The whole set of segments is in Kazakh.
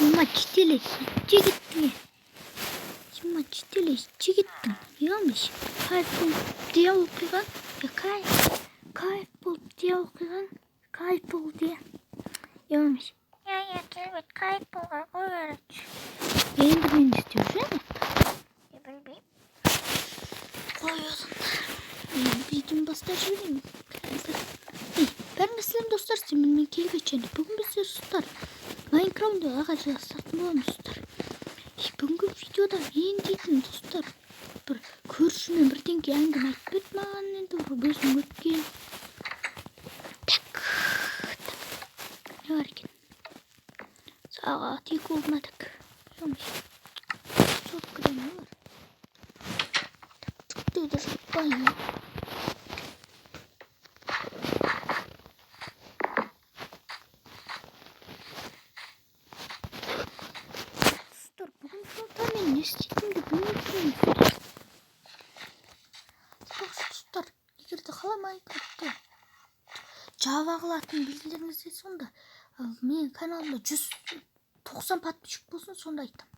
Чистили, чигитти. Сима чистили, чигиттин. Ямыш. Кайф болып диye оқиған. Кайф болып диye оқиған. Кайф бол диye. Ямыш. Ya evet kayıp olan o öğret. Benim bilmeni istiyorsun değil mi? Bilmeyeyim. Koyuyorsun. Bizim dostlar şöyle mi? Ben sizin dostlar sizinle kelip geçelim. Bugün biz dostlar Minecraft'da ağaçlar satın alalım dostlar. Bugün videoda men dedim dostlar. Bir көршімен бірдеңке әңгіме айтып берді маған енді өзім өткен. Не бар екен? Сағат 2 болмадық. Çok güzel ne var? Tıktı da şapkayı. Dur bugün şurada ben ne istediğimi de bilmiyorum. Dostlar, егерде қалай Майнкрафтты Java қылатын білсеңіздер сонда менің каналымда 190 подписчик болсын сонда айтам.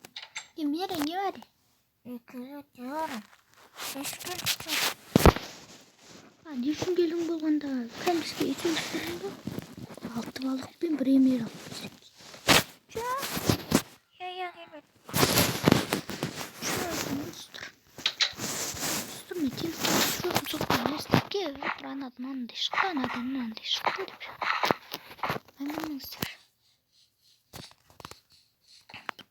Мера не var? 200 diyorum. 5000 istiyorum. Düşünгелің болғанда кәмбізге етіңіздерін ба? 6 балықпен бір емер алып Ya evet. Мен телефон түсіріп соққан естіке анадан мынандай шықты анадан мынандай шықты деп әмініңіздер.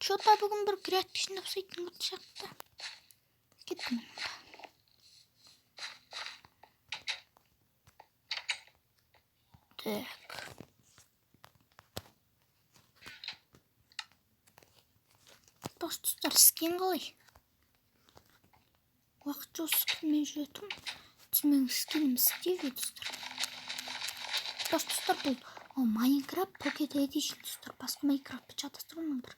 Что-то бүгін бір креатившін ұқсайтын күн шақты. Кеттім мұнда. Так. Достар сізген қалай? Уақыт жоқ скинмен жүретін. Менің скинім істейді достар. Достар бұл Minecraft Pocket Edition достар. Басқа Minecraft'ты шатастыру мұндыр.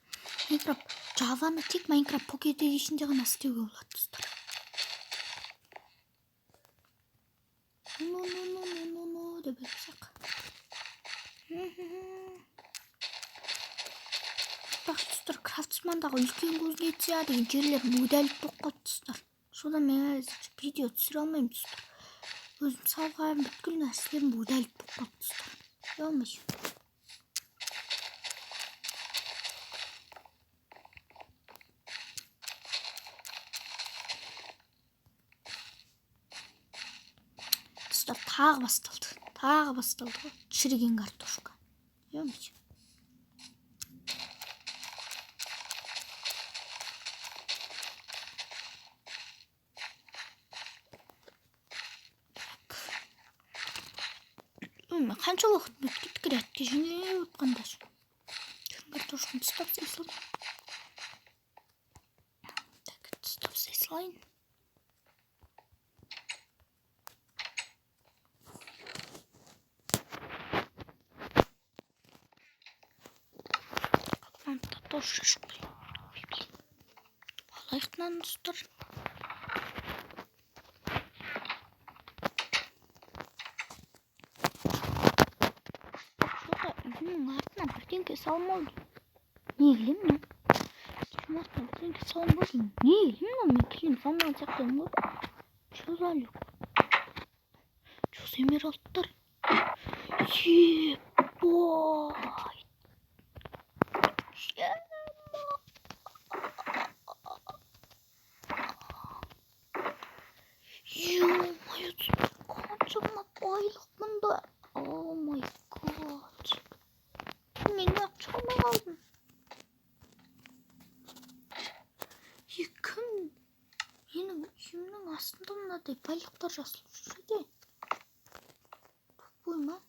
Minecraft Java'ны тек Minecraft Pocket Edition'де ғана істеуге болады достар. No деп айтсақ. Достар Крафтсмандағы үлкен көзіне тия деген жерлер өдәліп болып қалды достар. Содан мен видео түсіре алмаймын достар. Өзім салғанмын бүткіл нәрселерім өдәліп болып қалды достар. Ямыш. Достар тағы басталды. Шіріген картошка. Ямыш. Қанша уақыт өтіп креативке жеңе отқанда шу. Картошканы тыстап салайын. Так, тыстап салайын. Қапқанымда тоже шықпай. Алайықтан достар. Үйінің артына бірдеңке салмау. Не келем мен? Үйінің артына бірдеңке салмау дейін. Не келем мен келем салмаған сияқтаймын ғой. Что за люк? Что за эмералдтар? Ебай! Ё-моё, қаншама байлық мұнда. О май гад. Мен уақыт алмай қалдым. Кім менің үйімнің астында мынадай байлықтар жасалып жүрсе де. Тупой ма?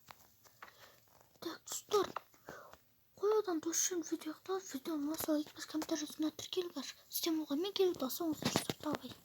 Так, достар. Қойодан досшын видеоға видеоны лайк басып комментарий жазуына тіркеліңіздер. Сізден болған мен келіп досыңызды жасап табайын.